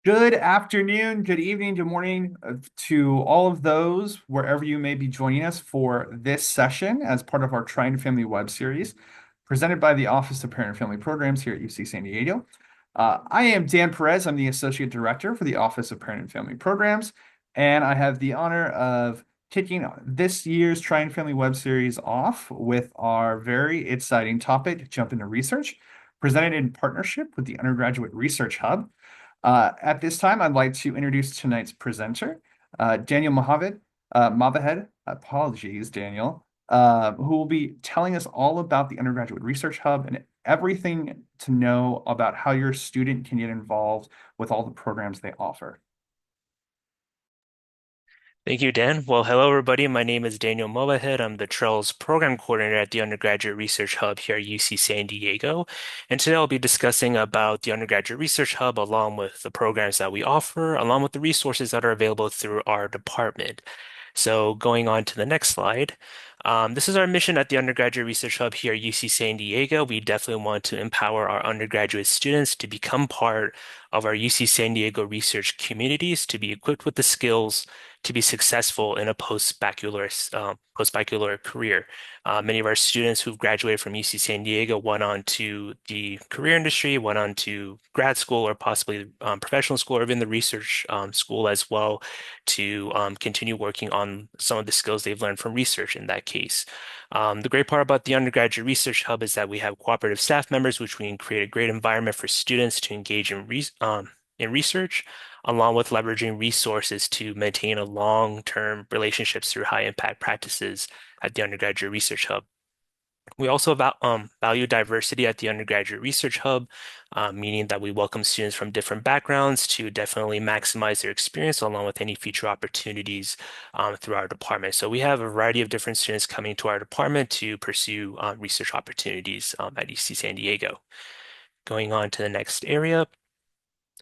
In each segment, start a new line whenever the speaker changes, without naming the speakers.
Good afternoon, good evening, good morning to all of those wherever you may be joining us for this session as part of our Triton Family web series presented by the Office of Parent and Family Programs here at UC San Diego. I am Dan Perez. I'm the Associate Director for the Office of Parent and Family Programs, and I have the honor of kicking this year's Triton Family web series off with our very exciting topic, Jump into Research, presented in partnership with the Undergraduate Research Hub. At this time, I'd like to introduce tonight's presenter, Daniel Movahed. Apologies, Daniel, who will be telling us all about the Undergraduate Research Hub and everything to know about how your student can get involved with all the programs they offer.
Thank you, Dan. Well, hello, everybody. My name is Daniel Movahed. I'm the Trails Program Coordinator at the Undergraduate Research Hub here at UC San Diego. And today I'll be discussing about the Undergraduate Research Hub along with the programs that we offer, along with the resources that are available through our department. So going on to the next slide. This is our mission at the Undergraduate Research Hub here at UC San Diego. We definitely want to empower our undergraduate students to become part of our UC San Diego research communities, to be equipped with the skills to be successful in a post-baccalaureate career. Many of our students who've graduated from UC San Diego went on to the career industry, went on to grad school or possibly professional school or even the research school as well to continue working on some of the skills they've learned from research in that case. The great part about the Undergraduate Research Hub is that we have cooperative staff members, which we can create a great environment for students to engage in research, along with leveraging resources to maintain a long-term relationships through high impact practices at the Undergraduate Research Hub. We also value diversity at the Undergraduate Research Hub, meaning that we welcome students from different backgrounds to definitely maximize their experience along with any future opportunities through our department. So we have a variety of different students coming to our department to pursue research opportunities at UC San Diego. Going on to the next area.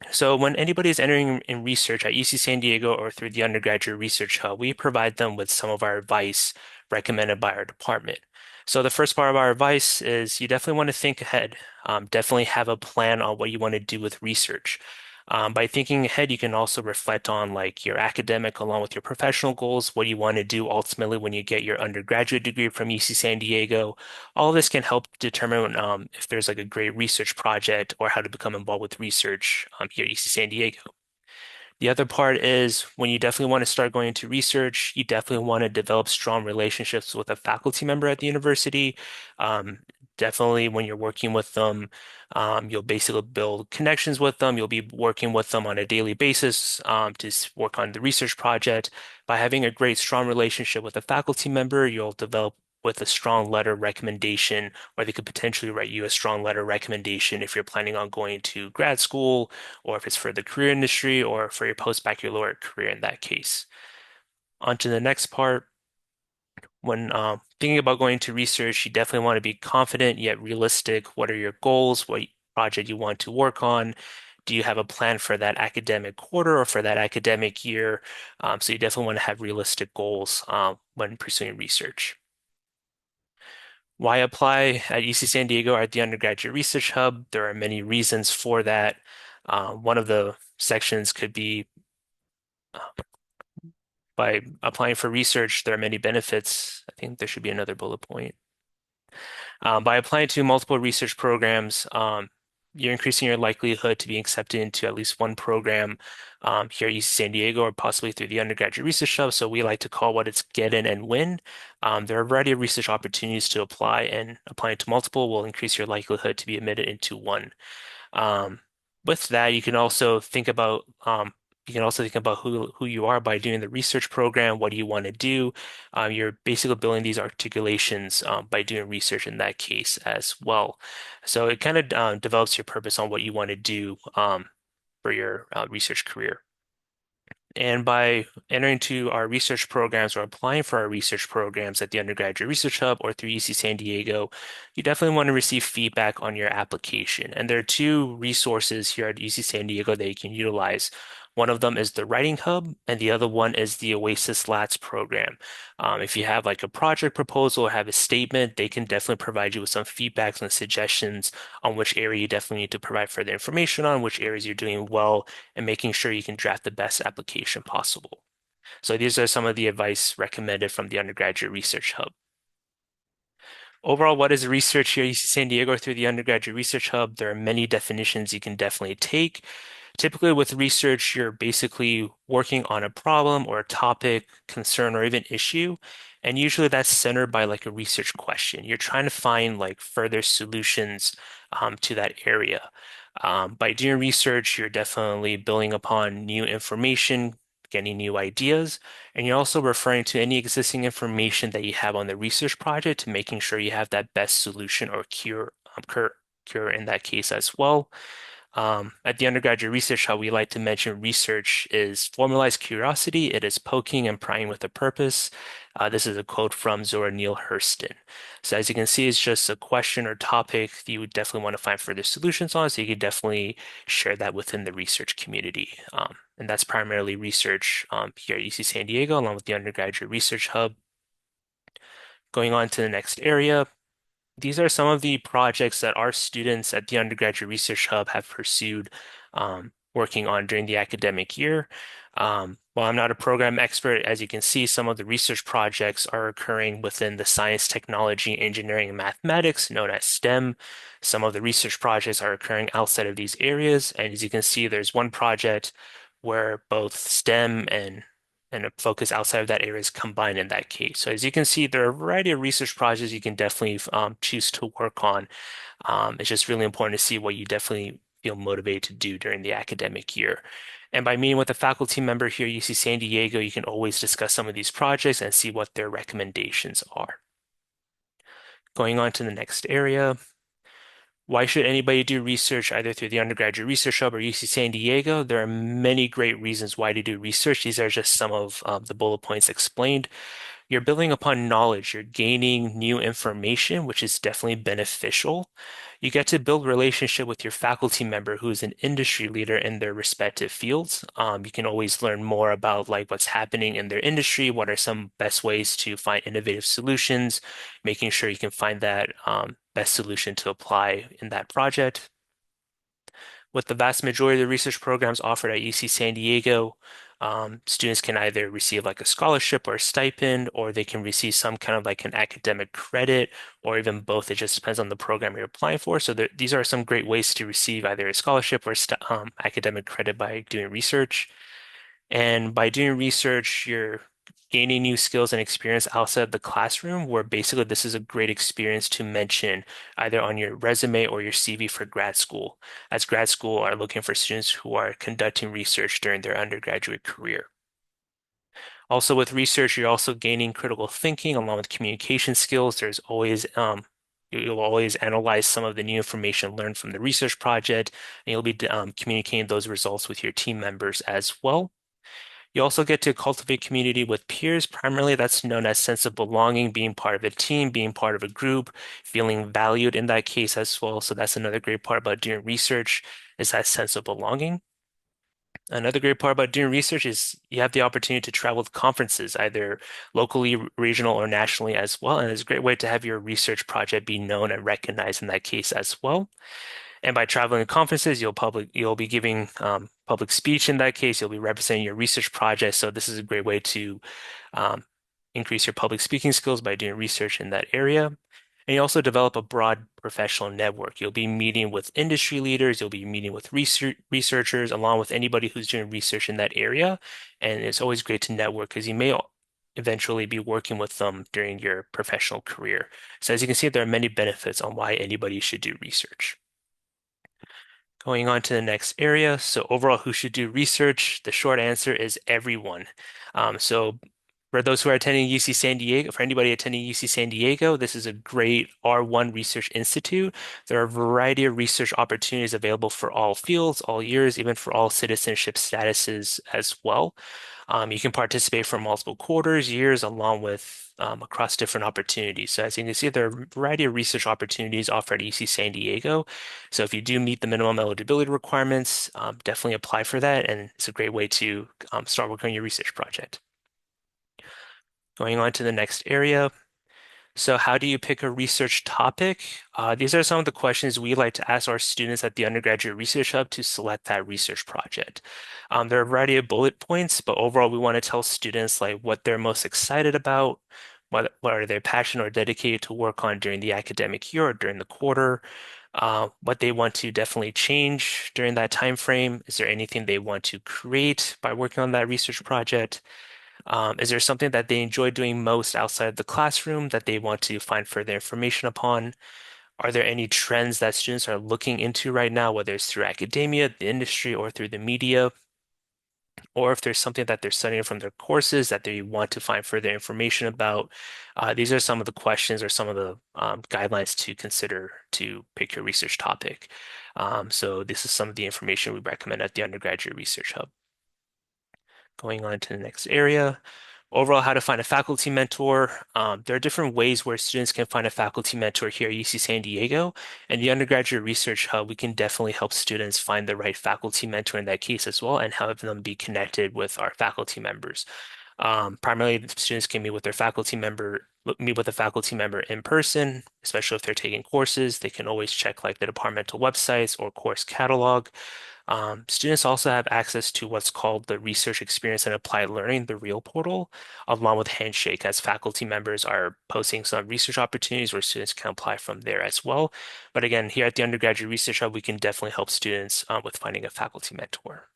So when anybody is entering in research at UC San Diego or through the Undergraduate Research Hub, we provide them with some of our advice recommended by our department. So the first part of our advice is you definitely want to think ahead. Definitely have a plan on what you want to do with research. By thinking ahead, you can also reflect on like your academic along with your professional goals, what you want to do ultimately when you get your undergraduate degree from UC San Diego. All this can help determine if there's like a great research project or how to become involved with research here at UC San Diego. The other part is when you definitely want to start going into research, you definitely want to develop strong relationships with a faculty member at the university. Um, Definitely when you're working with them, you'll basically build connections with them. You'll be working with them on a daily basis work on the research project. By having a great, strong relationship with a faculty member, you'll develop with a strong letter recommendation, or they could potentially write you a strong letter recommendation if you're planning on going to grad school or if it's for the career industry or for your post-baccalaureate career in that case. On to the next part. When thinking about going to research, you definitely want to be confident yet realistic. What are your goals? What project you want to work on? Do you have a plan for that academic quarter or for that academic year? So you definitely want to have realistic goals when pursuing research. Why apply at UC San Diego or at the Undergraduate Research Hub? There are many reasons for that. One of the sections could be by applying for research, there are many benefits. I think there should be another bullet point. By applying to multiple research programs, you're increasing your likelihood to be accepted into at least one program here at UC San Diego or possibly through the Undergraduate Research Hub. So we like to call what it's get in and win. There are a variety of research opportunities to apply, and applying to multiple will increase your likelihood to be admitted into one. Um, with that, you can also think about who you are by doing the research program. What do you want to do? You're basically building these articulations by doing research in that case as well. So it kind of develops your purpose on what you want to do for your research career. And by entering to our research programs or applying for our research programs at the Undergraduate Research Hub or through UC San Diego, you definitely want to receive feedback on your application. And there are two resources here at UC San Diego that you can utilize. One of them is the Writing Hub, and the other one is the Oasis Lats program. If you have like a project proposal or have a statement, they can definitely provide you with some feedbacks and suggestions on which area you definitely need to provide further information on, which areas you're doing well, and making sure you can draft the best application possible. So these are some of the advice recommended from the Undergraduate Research Hub. Overall, what is research here at UC San Diego through the Undergraduate Research Hub? There are many definitions you can definitely take. Typically, with research, you're basically working on a problem or a topic, concern, or even issue. And usually that's centered by like a research question. You're trying to find like further solutions to that area. By doing research, you're definitely building upon new information, getting new ideas, and you're also referring to any existing information that you have on the research project to making sure you have that best solution or cure in that case as well. At the Undergraduate Research Hub, we like to mention research is formalized curiosity. It is poking and prying with a purpose. This is a quote from Zora Neale Hurston. So as you can see, it's just a question or topic that you would definitely want to find further solutions on. So you could definitely share that within the research community. And that's primarily research here at UC San Diego, along with the Undergraduate Research Hub. Going on to the next area. These are some of the projects that our students at the Undergraduate Research Hub have pursued working on during the academic year. While I'm not a program expert, as you can see, some of the research projects are occurring within the science, technology, engineering, and mathematics, known as STEM. Some of the research projects are occurring outside of these areas. And as you can see, there's one project where both STEM and a focus outside of that area is combined in that case. So as you can see, there are a variety of research projects you can definitely choose to work on. It's just really important to see what you definitely feel motivated to do during the academic year. And by meeting with a faculty member here at UC San Diego, you can always discuss some of these projects and see what their recommendations are. Going on to the next area. Why should anybody do research either through the Undergraduate Research Hub or UC San Diego? There are many great reasons why to do research. These are just some of the bullet points explained. You're building upon knowledge, you're gaining new information, which is definitely beneficial. You get to build relationship with your faculty member who is an industry leader in their respective fields. You can always learn more about like what's happening in their industry, what are some best ways to find innovative solutions, making sure you can find that best solution to apply in that project. With the vast majority of the research programs offered at UC San Diego, students can either receive like a scholarship or a stipend, or they can receive some kind of like an academic credit, or even both. It just depends on the program you're applying for. So these are some great ways to receive either a scholarship or academic credit by doing research. And by doing research, you're gaining new skills and experience outside of the classroom, where basically this is a great experience to mention either on your resume or your CV for grad school, as grad school are looking for students who are conducting research during their undergraduate career. Also, with research, you're also gaining critical thinking along with communication skills. You'll always analyze some of the new information learned from the research project, and you'll be communicating those results with your team members as well. You also get to cultivate community with peers. Primarily, that's known as sense of belonging, being part of a team, being part of a group, feeling valued in that case as well. So that's another great part about doing research is that sense of belonging. Another great part about doing research is you have the opportunity to travel to conferences, either locally, regional, or nationally as well. And it's a great way to have your research project be known and recognized in that case as well. And by traveling to conferences, you'll be giving public speech in that case. You'll be representing your research project. So this is a great way to um, increase your public speaking skills by doing research in that area. And you also develop a broad professional network. You'll be meeting with industry leaders, you'll be meeting with researchers, along with anybody who's doing research in that area. And it's always great to network because you may eventually be working with them during your professional career. So as you can see, there are many benefits on why anybody should do research. Going on to the next area. So overall, who should do research? The short answer is everyone. So For those who are attending UC San Diego, for anybody attending UC San Diego, this is a great R1 research institute. There are a variety of research opportunities available for all fields, all years, even for all citizenship statuses as well. You can participate for multiple quarters, years, along with across different opportunities. So as you can see, there are a variety of research opportunities offered at UC San Diego. So if you do meet the minimum eligibility requirements, definitely apply for that, and it's a great way to start working on your research project. Going on to the next area. So how do you pick a research topic? These are some of the questions we like to ask our students at the Undergraduate Research Hub to select that research project. There are a variety of bullet points, but overall we want to tell students like what they're most excited about, what are they passionate or dedicated to work on during the academic year or during the quarter, what they want to definitely change during that time frame. Is there anything they want to create by working on that research project? Is there something that they enjoy doing most outside of the classroom that they want to find further information upon? Are there any trends that students are looking into right now, whether it's through academia, the industry, or through the media? Or if there's something that they're studying from their courses that they want to find further information about? These are some of the questions or some of the guidelines to consider to pick your research topic. So this is some of the information we recommend at the Undergraduate Research Hub. Going on to the next area. Overall, how to find a faculty mentor. There are different ways where students can find a faculty mentor here at UC San Diego. And the Undergraduate Research Hub, we can definitely help students find the right faculty mentor in that case as well and help them be connected with our faculty members. Primarily, the students can meet with a faculty member in person, especially if they're taking courses. They can always check like the departmental websites or course catalog. Students also have access to what's called the Research Experience and Applied Learning, the REAL portal, along with Handshake, as faculty members are posting some research opportunities where students can apply from there as well. But again, here at the Undergraduate Research Hub, we can definitely help students with finding a faculty mentor.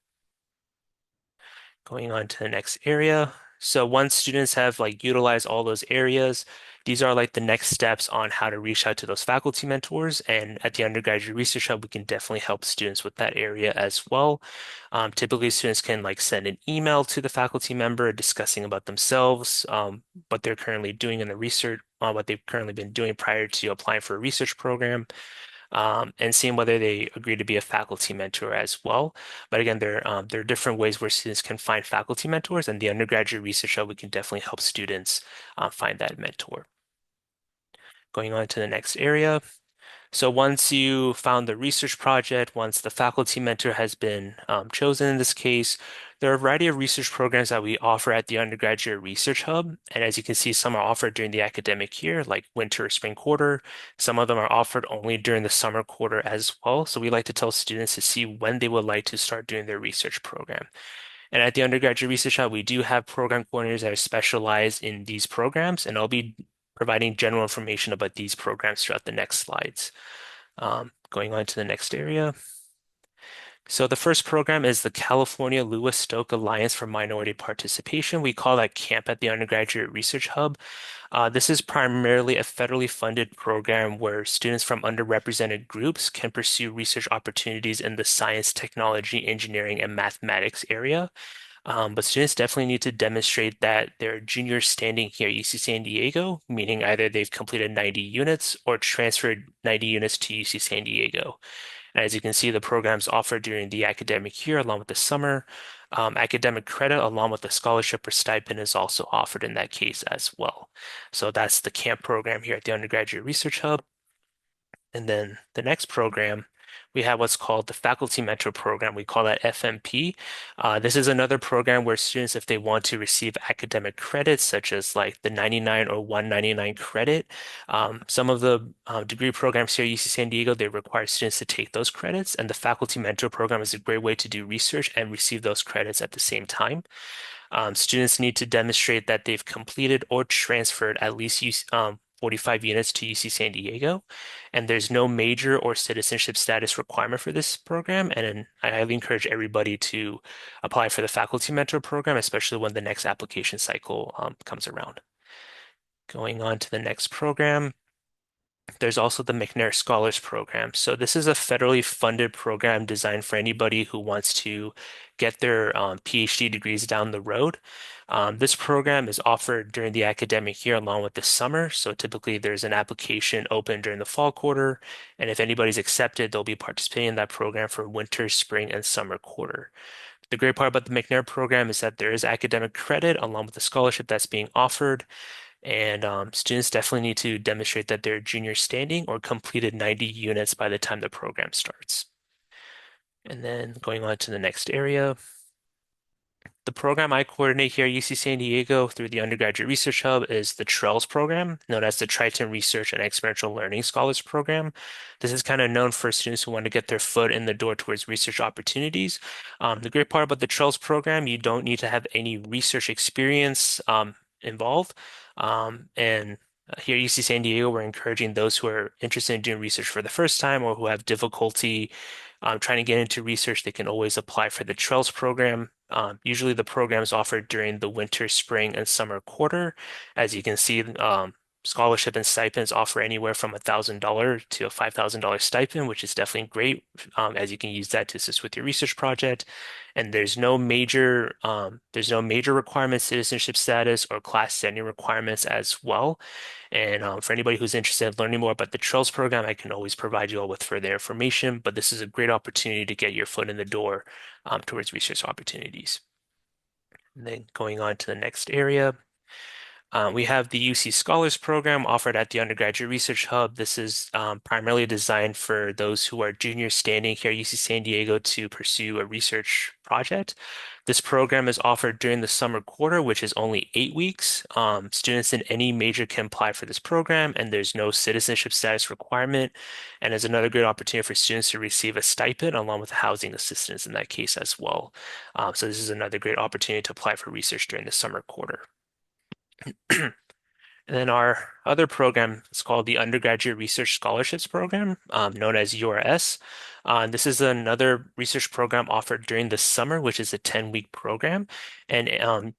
Going on to the next area. So once students have like utilized all those areas, these are like the next steps on how to reach out to those faculty mentors. And at the Undergraduate Research Hub, we can definitely help students with that area as well. Typically, students can like send an email to the faculty member discussing about themselves, what they're currently doing in the research, what they've currently been doing prior to applying for a research program, and seeing whether they agree to be a faculty mentor as well. But again, there are different ways where students can find faculty mentors, and the Undergraduate Research Hub, we can definitely help students find that mentor. Going on to the next area. So once you found the research project, once the faculty mentor has been chosen in this case, there are a variety of research programs that we offer at the Undergraduate Research Hub. And as you can see, some are offered during the academic year, like winter or spring quarter. Some of them are offered only during the summer quarter as well. So we like to tell students to see when they would like to start doing their research program. And at the Undergraduate Research Hub, we do have program coordinators that are specialized in these programs, and I'll be providing general information about these programs throughout the next slides. Going on to the next area. So the first program is the California Lewis Stokes Alliance for Minority Participation. We call that CAMP at the Undergraduate Research Hub. This is primarily a federally funded program where students from underrepresented groups can pursue research opportunities in the science, technology, engineering, and mathematics area. But students definitely need to demonstrate that they're junior standing here at UC San Diego, meaning either they've completed 90 units or transferred 90 units to UC San Diego. And as you can see, the programs offered during the academic year, along with the summer, academic credit, along with the scholarship or stipend, is also offered in that case as well. So that's the CAMP program here at the Undergraduate Research Hub. And then the next program, we have what's called the Faculty Mentor Program. We call that FMP. This is another program where students, if they want to receive academic credits, such as like the 99 or 199 credit, some of the degree programs here at UC San Diego, they require students to take those credits. And the Faculty Mentor Program is a great way to do research and receive those credits at the same time. Students need to demonstrate that they've completed or transferred at least 45 units to UC San Diego, and there's no major or citizenship status requirement for this program. And I highly encourage everybody to apply for the Faculty Mentor Program, especially when the next application cycle comes around. Going on to the next program. There's also the McNair Scholars Program. So this is a federally funded program designed for anybody who wants to get their PhD degrees down the road. This program is offered during the academic year along with the summer. So typically there's an application open during the fall quarter, and if anybody's accepted, they'll be participating in that program for winter, spring, and summer quarter. The great part about the McNair program is that there is academic credit along with the scholarship that's being offered. And students definitely need to demonstrate that they're junior standing or completed 90 units by the time the program starts. And then going on to the next area. The program I coordinate here at UC San Diego through the Undergraduate Research Hub is the TRELS program, known as the Triton Research and Experiential Learning Scholars Program. This is kind of known for students who want to get their foot in the door towards research opportunities. The great part about the TRELS program, you don't need to have any research experience involved. And here at UC San Diego, we're encouraging those who are interested in doing research for the first time or who have difficulty trying to get into research, they can always apply for the TRELS program. Usually the program is offered during the winter, spring, and summer quarter. As you can see, scholarship and stipends offer anywhere from $1,000 to a $5,000 stipend, which is definitely great, as you can use that to assist with your research project. And there's no major requirements, citizenship status, or class standing requirements as well. And for anybody who's interested in learning more about the TRELS program, I can always provide you all with further information. But this is a great opportunity to get your foot in the door towards research opportunities. And then going on to the next area. We have the UC Scholars Program offered at the Undergraduate Research Hub. This is primarily designed for those who are junior standing here at UC San Diego to pursue a research project. This program is offered during the summer quarter, which is only 8 weeks. Students in any major can apply for this program, and there's no citizenship status requirement. And is another great opportunity for students to receive a stipend along with housing assistance in that case as well. So this is another great opportunity to apply for research during the summer quarter. And then our other program is called the Undergraduate Research Scholarships Program, known as URS. This is another research program offered during the summer, which is a 10-week program. And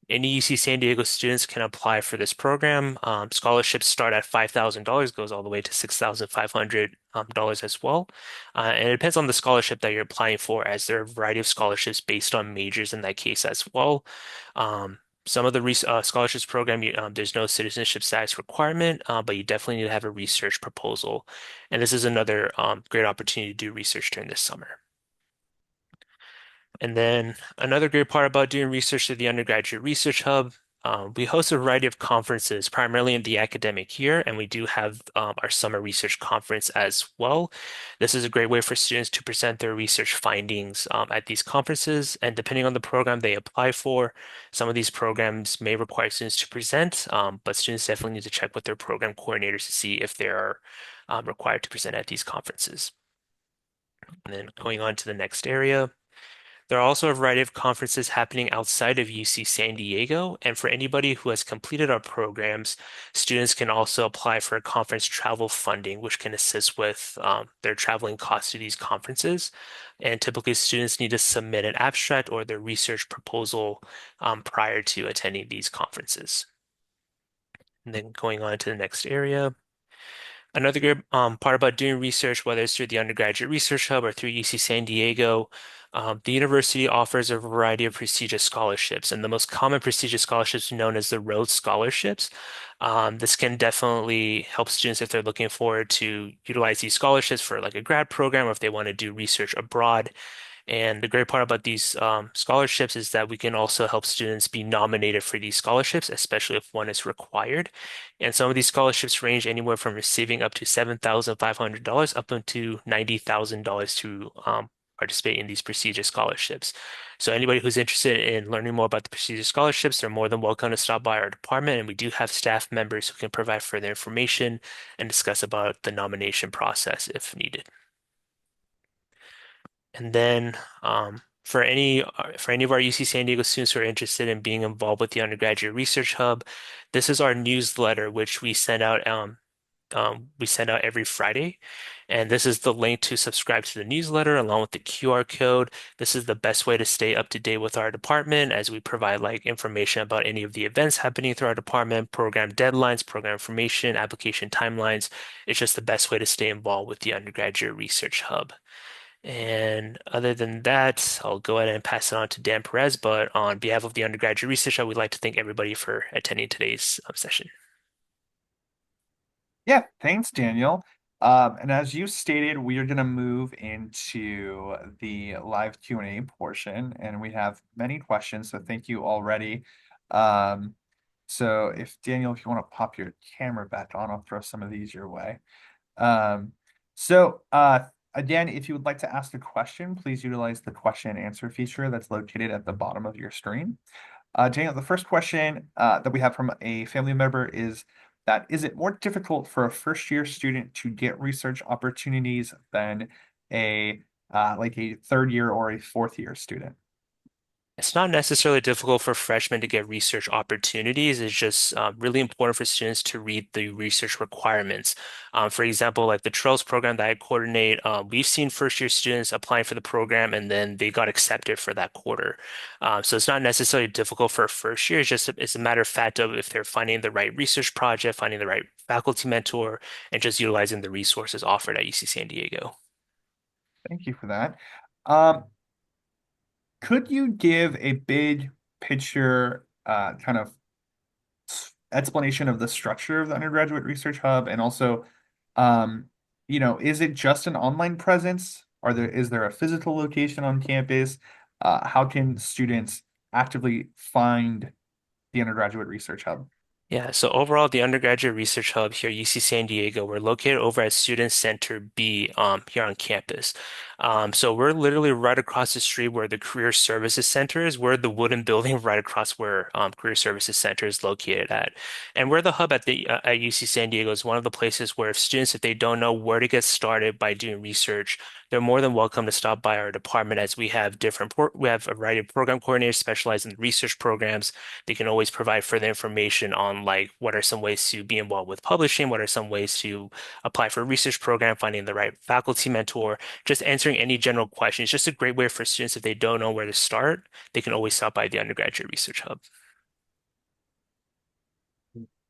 any UC San Diego students can apply for this program. Scholarships start at $5,000, goes all the way to $6,500 as well. And it depends on the scholarship that you're applying for, as there are a variety of scholarships based on majors in that case as well. Some of the scholarships program, there's no citizenship status requirement, but you definitely need to have a research proposal. And this is another great opportunity to do research during this summer. And then another great part about doing research at the Undergraduate Research Hub, we host a variety of conferences, primarily in the academic year, and we do have our summer research conference as well. This is a great way for students to present their research findings at these conferences, and depending on the program they apply for, some of these programs may require students to present, but students definitely need to check with their program coordinators to see if they are required to present at these conferences. And then going on to the next area. There are also a variety of conferences happening outside of UC San Diego, and for anybody who has completed our programs, students can also apply for a conference travel funding, which can assist with their traveling costs to these conferences. And typically, students need to submit an abstract or their research proposal prior to attending these conferences. And then going on to the next area. Another good part about doing research, whether it's through the Undergraduate Research Hub or through UC San Diego, the university offers a variety of prestigious scholarships, and the most common prestigious scholarships are known as the Rhodes Scholarships. This can definitely help students if they're looking forward to utilize these scholarships for like a grad program or if they want to do research abroad. And the great part about these scholarships is that we can also help students be nominated for these scholarships, especially if one is required. And some of these scholarships range anywhere from receiving up to $7,500 up to $90,000 to participate in these prestigious scholarships. So anybody who's interested in learning more about the prestigious scholarships, they're more than welcome to stop by our department, and we do have staff members who can provide further information and discuss about the nomination process if needed. And then for any of our UC San Diego students who are interested in being involved with the Undergraduate Research Hub, this is our newsletter, which we send out we send out every Friday. And this is the link to subscribe to the newsletter along with the QR code. This is the best way to stay up to date with our department as we provide like information about any of the events happening through our department, program deadlines, program information, application timelines. It's just the best way to stay involved with the Undergraduate Research Hub. And other than that, I'll go ahead and pass it on to Dan Perez. But on behalf of the Undergraduate Research Hub, we'd like to thank everybody for attending today's session.
Yeah, thanks, Daniel. And as you stated, we are going to move into the live Q&A portion, and we have many questions, so thank you already. Um, so if Daniel, if you want to pop your camera back on, I'll throw some of these your way. Um, so again, if you would like to ask a question, please utilize the question and answer feature that's located at the bottom of your screen. Daniel, the first question that we have from a family member is that is it more difficult for a first year student to get research opportunities than a like a third year or a fourth year student?
It's not necessarily difficult for freshmen to get research opportunities. It's just really important for students to read the research requirements. For example, like the Trails program that I coordinate, we've seen first year students applying for the program and then they got accepted for that quarter. So it's not necessarily difficult for a first year. It's a matter of fact of if they're finding the right research project, finding the right faculty mentor, and just utilizing the resources offered at UC San Diego.
Thank you for that. Um, could you give a big picture kind of explanation of the structure of the Undergraduate Research Hub and also um, is it just an online presence? Is there a physical location on campus? How can students actively find the Undergraduate Research Hub?
Yeah, so overall, the Undergraduate Research Hub here at UC San Diego, we're located over at Student Center B here on campus. So we're literally right across the street where the Career Services Center is. We're the wooden building right across where Career Services Center is located at. And we're the hub at UC San Diego is one of the places where if students, if they don't know where to get started by doing research, they're more than welcome to stop by our department as we have we have a variety of program coordinators specialized in research programs. They can always provide further information on like what are some ways to be involved with publishing, what are some ways to apply for a research program, finding the right faculty mentor, just answering any general questions. Just a great way for students if they don't know where to start, they can always stop by the Undergraduate Research Hub.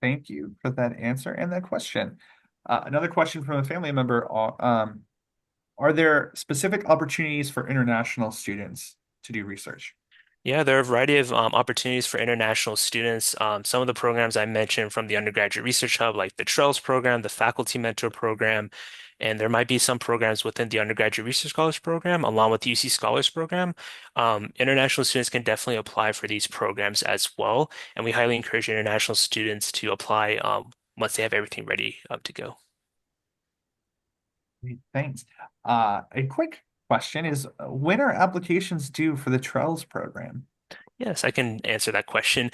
Thank you for that answer and that question. Another question from a family member, are there specific opportunities for international students to do research?
Yeah, there are a variety of opportunities for international students. Some of the programs I mentioned from the Undergraduate Research Hub, like the Trails program, the Faculty Mentor program, and there might be some programs within the Undergraduate Research Scholars program, along with the UC Scholars program. International students can definitely apply for these programs as well, and we highly encourage international students to apply once they have everything ready to go.
Great, thanks. A quick question is, when are applications due for the Trails program?
Yes, I can answer that question.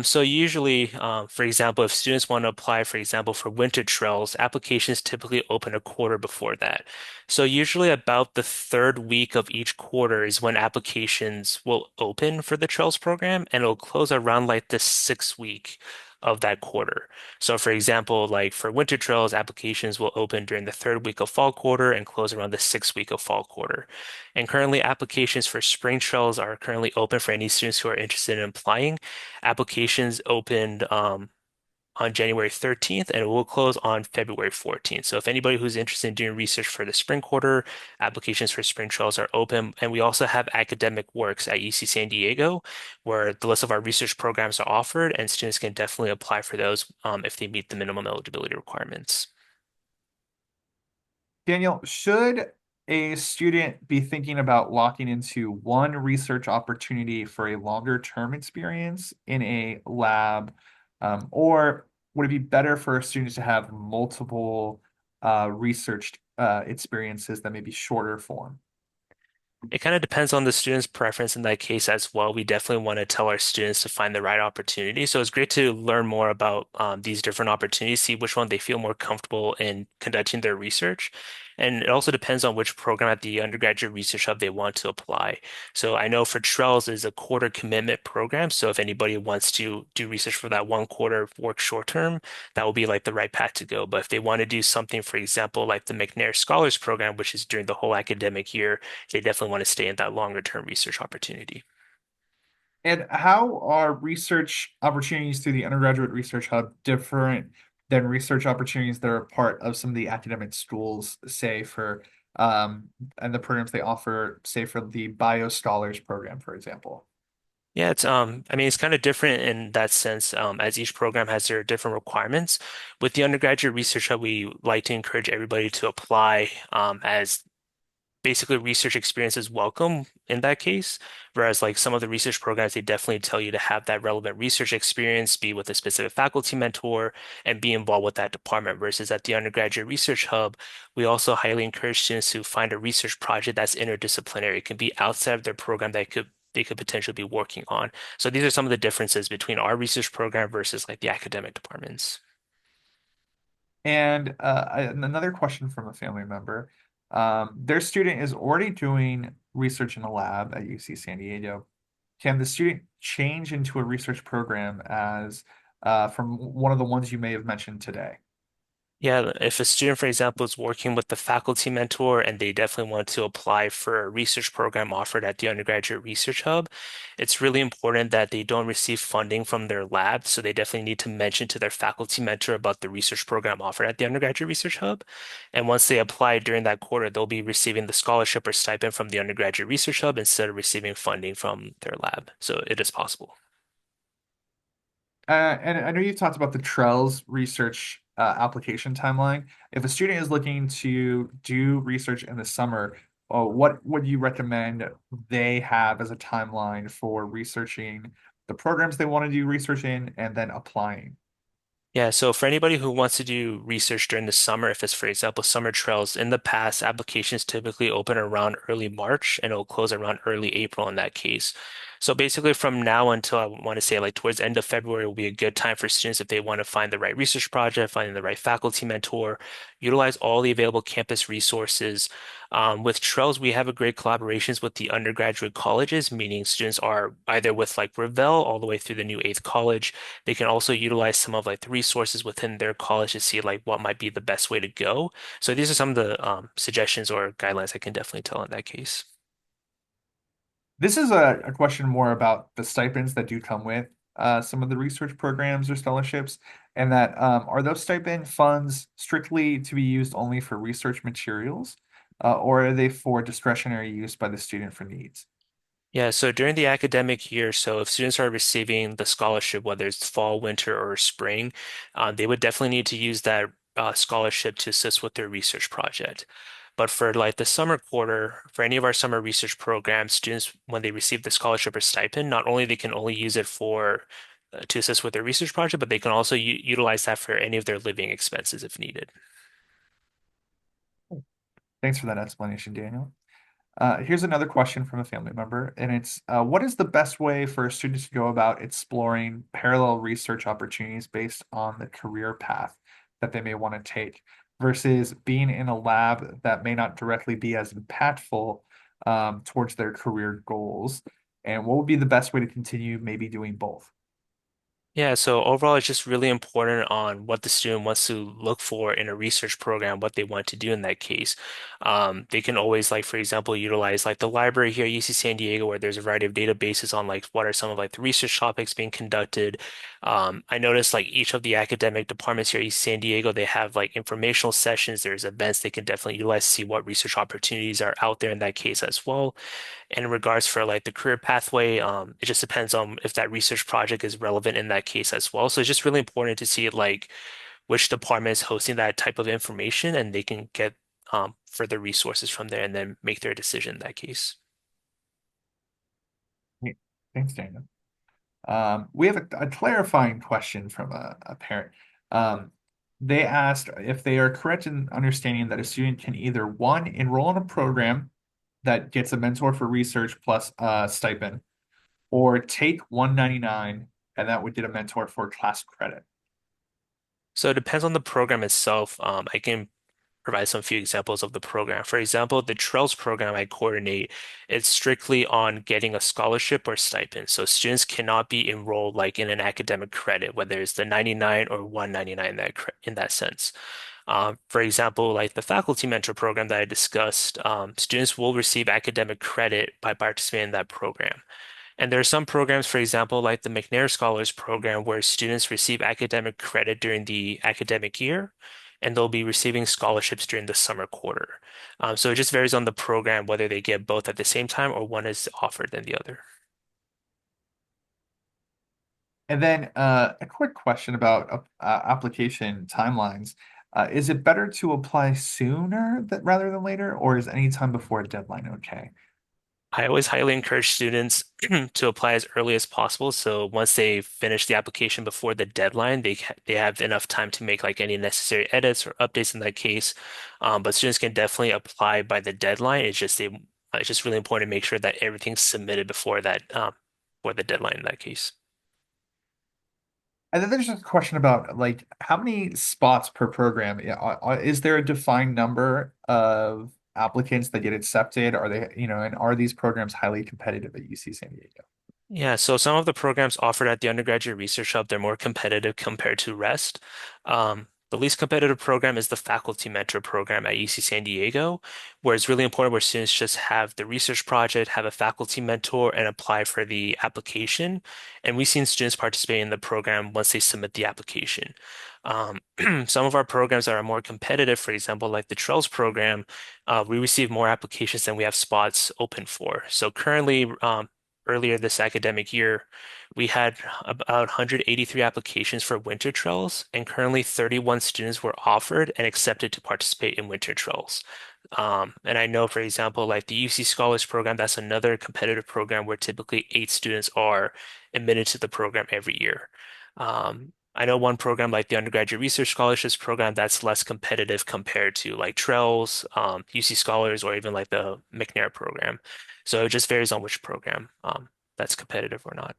So usually, for example, if students want to apply, for example, for winter trails, applications typically open a quarter before that. So usually about the third week of each quarter is when applications will open for the trails program, and it'll close around like the sixth week of that quarter. So for example, like for winter trails, applications will open during the third week of fall quarter and close around the sixth week of fall quarter. And currently, applications for spring trails are currently open for any students who are interested in applying. Applications opened on January 13th and it will close on February 14th. So if anybody who's interested in doing research for the spring quarter, applications for spring trails are open. And we also have academic works at UC San Diego where the list of our research programs are offered and students can definitely apply for those if they meet the minimum eligibility requirements.
Daniel, should a student be thinking about locking into one research opportunity for a longer term experience in a lab, or would it be better for a student to have multiple research experiences that may be shorter form?
It kind of depends on the student's preference in that case as well. We definitely want to tell our students to find the right opportunity. So it's great to learn more about these different opportunities, see which one they feel more comfortable in conducting their research. And it also depends on which program at the Undergraduate Research Hub they want to apply. So I know for Trells is a quarter commitment program. So if anybody wants to do research for that one quarter, work short term, that will be like the right path to go. But if they want to do something, for example, like the McNair Scholars Program, which is during the whole academic year, they definitely want to stay in that longer term research opportunity.
And how are research opportunities through the Undergraduate Research Hub different than research opportunities that are part of some of the academic schools, say for and the programs they offer, say for the Bio Scholars program, for example?
Yeah, I mean, it's kind of different in that sense, as each program has their different requirements. With the Undergraduate Research Hub, we like to encourage everybody to apply, as basically research experience is welcome in that case. Whereas like some of the research programs, they definitely tell you to have that relevant research experience, be with a specific faculty mentor, and be involved with that department. Versus at the Undergraduate Research Hub, we also highly encourage students to find a research project that's interdisciplinary. It can be outside of their program that they could potentially be working on. So these are some of the differences between our research program versus like the academic departments.
And another question from a family member. Their student is already doing research in a lab at UC San Diego. Can the student change into a research program as from one of the ones you may have mentioned today?
Yeah, if a student, for example, is working with the faculty mentor and they definitely want to apply for a research program offered at the Undergraduate Research Hub, it's really important that they don't receive funding from their lab. So they definitely need to mention to their faculty mentor about the research program offered at the Undergraduate Research Hub. And once they apply during that quarter, they'll be receiving the scholarship or stipend from the Undergraduate Research Hub instead of receiving funding from their lab. So it is possible.
And I know you talked about the Trells research application timeline. If a student is looking to do research in the summer, what would you recommend they have as a timeline for researching the programs they want to do research in and then applying?
Yeah, so for anybody who wants to do research during the summer, if it's, for example, summer trails, in the past, applications typically open around early March and it'll close around early April in that case. So basically, from now until I want to say like towards the end of February will be a good time for students if they want to find the right research project, finding the right faculty mentor, utilize all the available campus resources. With Trails, we have a great collaborations with the undergraduate colleges, meaning students are either with like Revell all the way through the new eighth college. They can also utilize some of like the resources within their college to see like what might be the best way to go. So these are some of the suggestions or guidelines I can definitely tell in that case.
This is a question more about the stipends that do come with some of the research programs or scholarships, and that are those stipend funds strictly to be used only for research materials, or are they for discretionary use by the student for needs?
Yeah, so during the academic year, so if students are receiving the scholarship, whether it's fall, winter, or spring, they would definitely need to use that scholarship to assist with their research project. But for like the summer quarter, for any of our summer research programs, students, when they receive the scholarship or stipend, not only they can only use it for to assist with their research project, but they can also utilize that for any of their living expenses if needed.
Thanks for that explanation, Daniel. Here's another question from a family member, and it's what is the best way for a student to go about exploring parallel research opportunities based on the career path that they may want to take versus being in a lab that may not directly be as impactful towards their career goals? And what would be the best way to continue maybe doing both?
Yeah, so overall, it's just really important on what the student wants to look for in a research program, what they want to do in that case. They can always, like, for example, utilize like the library here at UC San Diego, where there's a variety of databases on like what are some of like the research topics being conducted. I noticed like each of the academic departments here at UC San Diego, they have like informational sessions. There's events they can definitely utilize to see what research opportunities are out there in that case as well. And in regards for like the career pathway, it just depends on if that research project is relevant in that case as well. So it's just really important to see like which department is hosting that type of information and they can get further resources from there and then make their decision in that case.
Yeah, thanks, Daniel. We have a clarifying question from a parent. Um, they asked if they are correct in understanding that a student can either one, enroll in a program that gets a mentor for research plus a stipend, or take 199 and that would get a mentor for class credit.
So it depends on the program itself. I can provide some few examples of the program. For example, the Trails program I coordinate, it's strictly on getting a scholarship or stipend. So students cannot be enrolled like in an academic credit, whether it's the 99 or 199 in that sense. For example, like the faculty mentor program that I discussed, students will receive academic credit by participating in that program. And there are some programs, for example, like the McNair Scholars Program, where students receive academic credit during the academic year, and they'll be receiving scholarships during the summer quarter. So it just varies on the program whether they get both at the same time or one is offered than the other.
And then a quick question about application timelines. Is it better to apply sooner rather than later, or is any time before a deadline okay?
I always highly encourage students to apply as early as possible. So once they finish the application before the deadline, they have enough time to make like any necessary edits or updates in that case. But students can definitely apply by the deadline. It's just really important to make sure that everything's submitted before the deadline in that case.
And then there's just a question about like how many spots per program? Yeah, is there a defined number of applicants that get accepted? Are they, and are these programs highly competitive at UC San Diego?
Yeah, so some of the programs offered at the Undergraduate Research Hub, they're more competitive compared to rest. The least competitive program is the Faculty Mentor program at UC San Diego, where it's really important where students just have the research project, have a faculty mentor, and apply for the application. And we've seen students participate in the program once they submit the application. Um, some of our programs that are more competitive, for example, like the Trails program, we receive more applications than we have spots open for. So currently, earlier this academic year, we had about 183 applications for winter trails, and currently 31 students were offered and accepted to participate in winter trails. And I know, for example, like the UC Scholars Program, that's another competitive program where typically 8 students are admitted to the program every year. I know one program like the Undergraduate Research Scholarships Program that's less competitive compared to like Trails, UC Scholars, or even like the McNair program. So it just varies on which program that's competitive or not.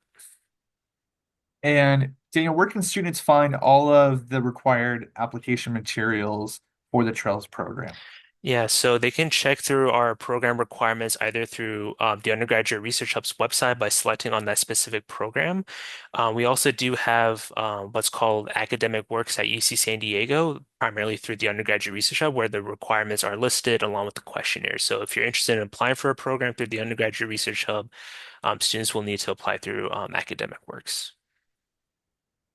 And Daniel, where can students find all of the required application materials for the Trails program?
Yeah, so they can check through our program requirements either through the Undergraduate Research Hub's website by selecting on that specific program. We also do have what's called academic works at UC San Diego, primarily through the Undergraduate Research Hub, where the requirements are listed along with the questionnaire. So if you're interested in applying for a program through the Undergraduate Research Hub, students will need to apply through academic works.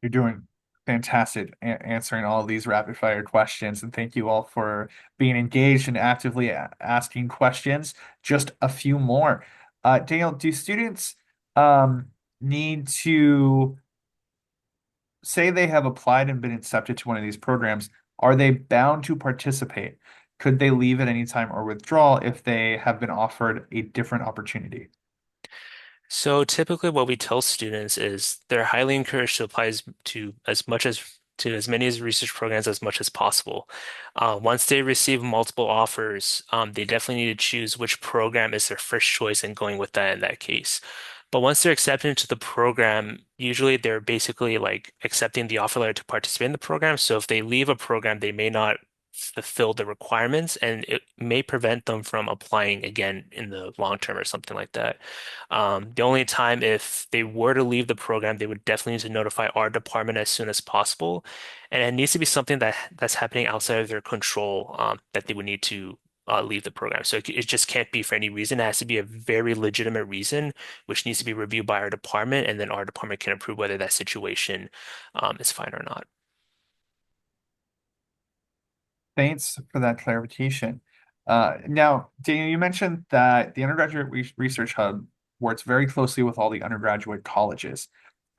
You're doing fantastic answering all of these rapid fire questions, and thank you all for being engaged and actively asking questions. Just a few more. Daniel, do students need to say they have applied and been accepted to one of these programs? Are they bound to participate? Could they leave at any time or withdraw if they have been offered a different opportunity?
So typically what we tell students is they're highly encouraged to apply to as many as research programs as much as possible. Once they receive multiple offers, they definitely need to choose which program is their first choice and going with that in that case. But once they're accepted into the program, usually they're basically like accepting the offer letter to participate in the program. So if they leave a program, they may not fulfill the requirements and it may prevent them from applying again in the long term or something like that. The only time if they were to leave the program, they would definitely need to notify our department as soon as possible. And it needs to be something that's happening outside of their control, that they would need to leave the program. So it just can't be for any reason. It has to be a very legitimate reason, which needs to be reviewed by our department, and then our department can approve whether that situation is fine or not.
Thanks for that clarification. Now, Daniel, you mentioned that the Undergraduate Research Hub works very closely with all the undergraduate colleges.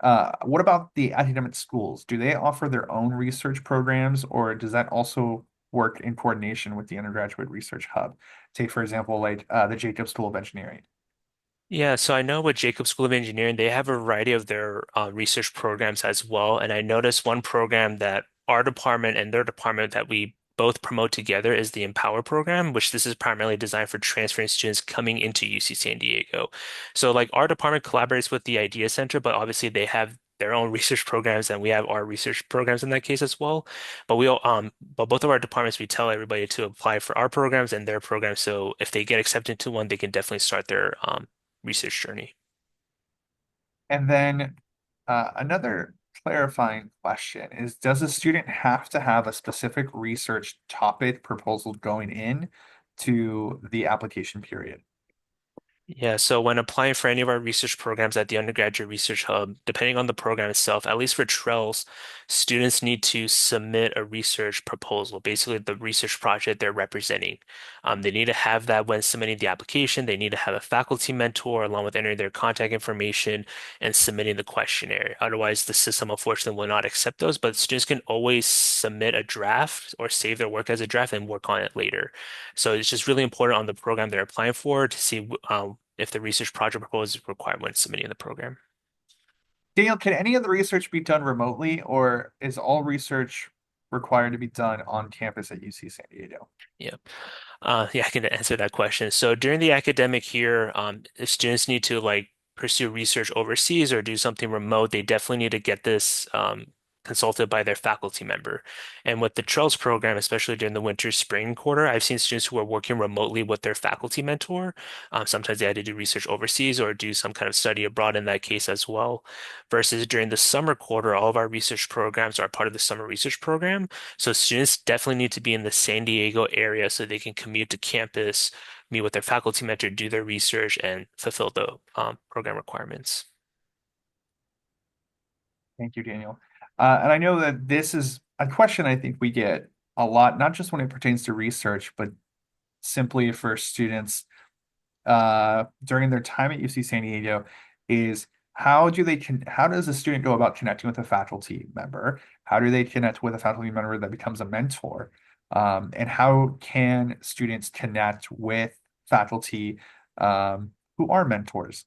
What about the academic schools? Do they offer their own research programs, or does that also work in coordination with the Undergraduate Research Hub? Take, for example, like the Jacobs School of Engineering.
Yeah, so I know with Jacob School of Engineering, they have a variety of their research programs as well. And I noticed one program that our department and their department that we both promote together is the Empower program, which this is primarily designed for transferring students coming into UC San Diego. So like our department collaborates with the Idea Center, but obviously they have their own research programs, and we have our research programs in that case as well. But both of our departments, we tell everybody to apply for our programs and their programs. So if they get accepted to one, they can definitely start their research journey.
And then another clarifying question is, does a student have to have a specific research topic proposal going in to the application period?
Yeah, so when applying for any of our research programs at the Undergraduate Research Hub, depending on the program itself, at least for TRELS, students need to submit a research proposal, basically the research project they're representing. They need to have that when submitting the application. They need to have a faculty mentor along with entering their contact information and submitting the questionnaire. Otherwise, the system unfortunately will not accept those, but students can always submit a draft or save their work as a draft and work on it later. So it's just really important on the program they're applying for to see if the research project proposal is required when submitting the program.
Daniel, can any of the research be done remotely, or is all research required to be done on campus at UC San Diego?
Yeah. Yeah, I can answer that question. So during the academic year, if students need to like pursue research overseas or do something remote, they definitely need to get this consulted by their faculty member. And with the TRELS program, especially during the winter spring quarter, I've seen students who are working remotely with their faculty mentor. Sometimes they had to do research overseas or do some kind of study abroad in that case as well. Versus during the summer quarter, all of our research programs are part of the summer research program. So students definitely need to be in the San Diego area so they can commute to campus, meet with their faculty mentor, do their research, and fulfill the program requirements.
Thank you, Daniel. And I know that this is a question I think we get a lot, not just when it pertains to research, but simply for students during their time at UC San Diego is how does a student go about connecting with a faculty member? How do they connect with a faculty member that becomes a mentor? And how can students connect with faculty who are mentors?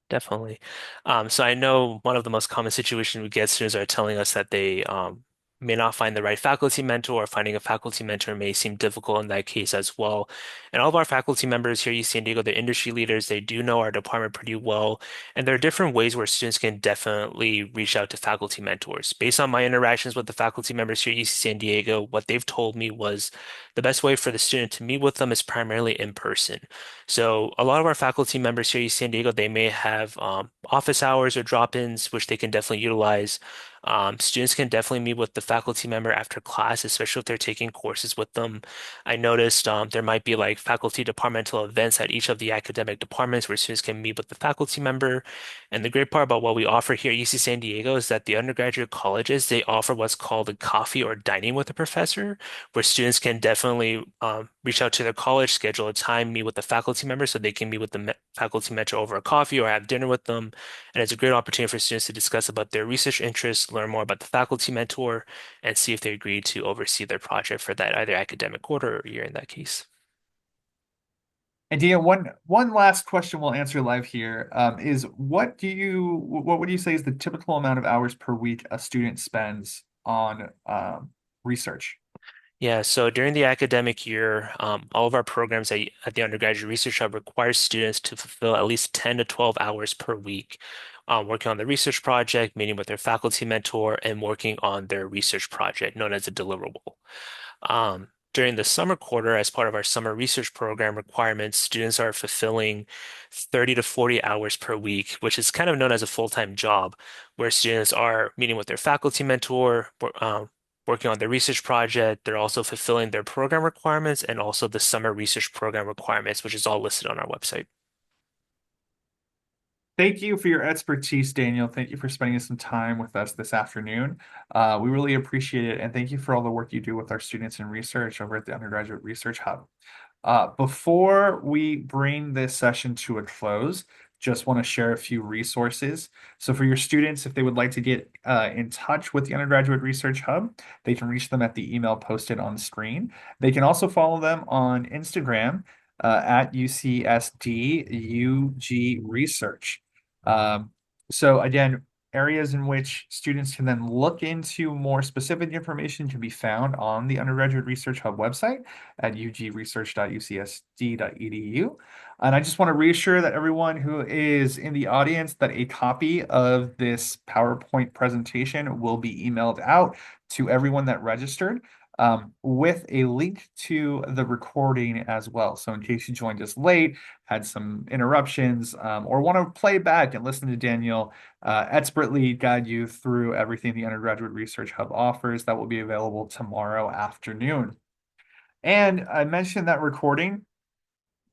Definitely. So I know one of the most common situations we get students are telling us that they may not find the right faculty mentor or finding a faculty mentor may seem difficult in that case as well. And all of our faculty members here at UC San Diego, they're industry leaders. They do know our department pretty well. And there are different ways where students can definitely reach out to faculty mentors. Based on my interactions with the faculty members here at UC San Diego, what they've told me was the best way for the student to meet with them is primarily in person. So a lot of our faculty members here at San Diego, they may have office hours or drop-ins, which they can definitely utilize. Students can definitely meet with the faculty member after class, especially if they're taking courses with them. I noticed there might be like faculty departmental events at each of the academic departments where students can meet with the faculty member. And the great part about what we offer here at UC San Diego is that the undergraduate colleges, they offer what's called a coffee or dining with a professor, where students can definitely reach out to their college, schedule a time, meet with the faculty member so they can meet with the faculty mentor over a coffee or have dinner with them. And it's a great opportunity for students to discuss about their research interests, learn more about the faculty mentor, and see if they agree to oversee their project for that either academic quarter or year in that case.
And Daniel, one last question we'll answer live here is what would you say is the typical amount of hours per week a student spends on research?
Yeah, so during the academic year, all of our programs at the Undergraduate Research Hub require students to fulfill at least 10 to 12 hours per week, working on the research project, meeting with their faculty mentor, and working on their research project known as a deliverable. During the summer quarter, as part of our summer research program requirements, students are fulfilling 30 to 40 hours per week, which is kind of known as a full-time job, where students are meeting with their faculty mentor, working on their research project. They're also fulfilling their program requirements and also the summer research program requirements, which is all listed on our website.
Thank you for your expertise, Daniel. Thank you for spending some time with us this afternoon. We really appreciate it, and thank you for all the work you do with our students in research over at the Undergraduate Research Hub. Before we bring this session to a close, just want to share a few resources. So for your students, if they would like to get in touch with the Undergraduate Research Hub, they can reach them at the email posted on the screen. They can also follow them on Instagram at UCSD UG Research. Um, so again, areas in which students can then look into more specific information can be found on the Undergraduate Research Hub website at ugresearch.ucsd.edu. And I just want to reassure that everyone who is in the audience that a copy of this PowerPoint presentation will be emailed out to everyone that registered. With a link to the recording as well. So in case you joined us late, had some interruptions, or want to play back and listen to Daniel expertly guide you through everything the Undergraduate Research Hub offers, that will be available tomorrow afternoon. And I mentioned that recording.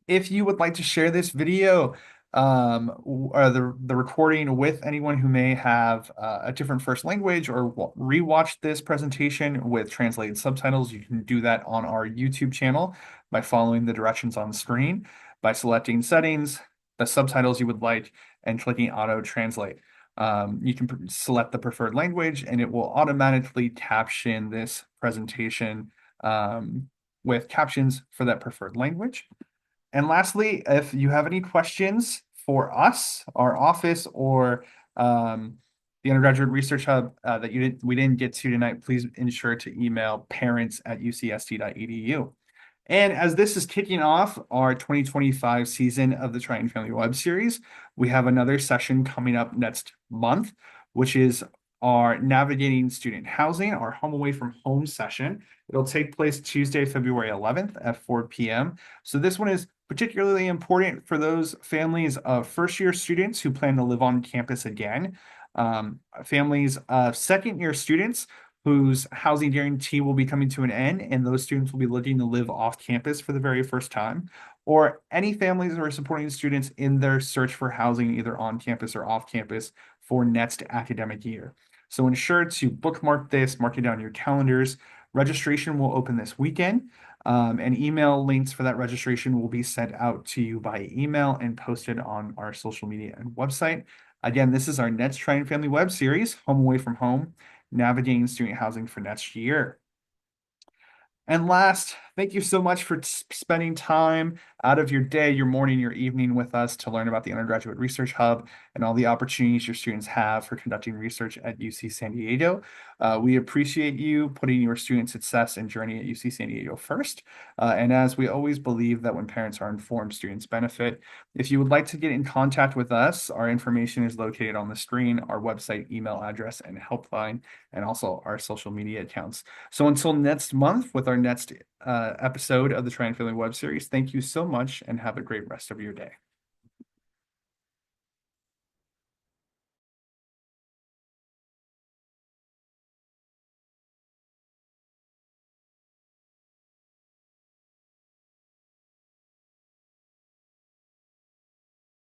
If you would like to share this video or the recording with anyone who may have a different first language or rewatch this presentation with translated subtitles, you can do that on our YouTube channel by following the directions on the screen, by selecting settings, the subtitles you would like, and clicking auto translate. You can select the preferred language and it will automatically caption this presentation with captions for that preferred language. And lastly, if you have any questions for us, our office, or the Undergraduate Research Hub that we didn't get to tonight, please ensure to email parents@ucsd.edu. And as this is kicking off our 2025 season of the Triton Family Web Series, we have another session coming up next month, which is our Navigating Student Housing, our Home Away from Home session. It'll take place Tuesday, February 11th at 4 p.m. So this one is particularly important for those families of first-year students who plan to live on campus again, families of second-year students whose housing guarantee will be coming to an end, and those students will be looking to live off campus for the very first time, or any families who are supporting students in their search for housing either on campus or off campus for next academic year. So ensure to bookmark this, mark it down your calendars. Registration will open this weekend, and email links for that registration will be sent out to you by email and posted on our social media and website. Again, this is our next Triton Family Web Series, Home Away from Home, Navigating Student Housing for next year. And last, thank you so much for spending time out of your day, your morning, your evening with us to learn about the Undergraduate Research Hub and all the opportunities your students have for conducting research at UC San Diego. We appreciate you putting your student success and journey at UC San Diego first. And as we always believe that when parents are informed, students benefit. If you would like to get in contact with us, our information is located on the screen, our website, email address, and helpline, and also our social media accounts. So until next month with our next episode of the Triton Family Web Series, thank you so much and have a great rest of your day.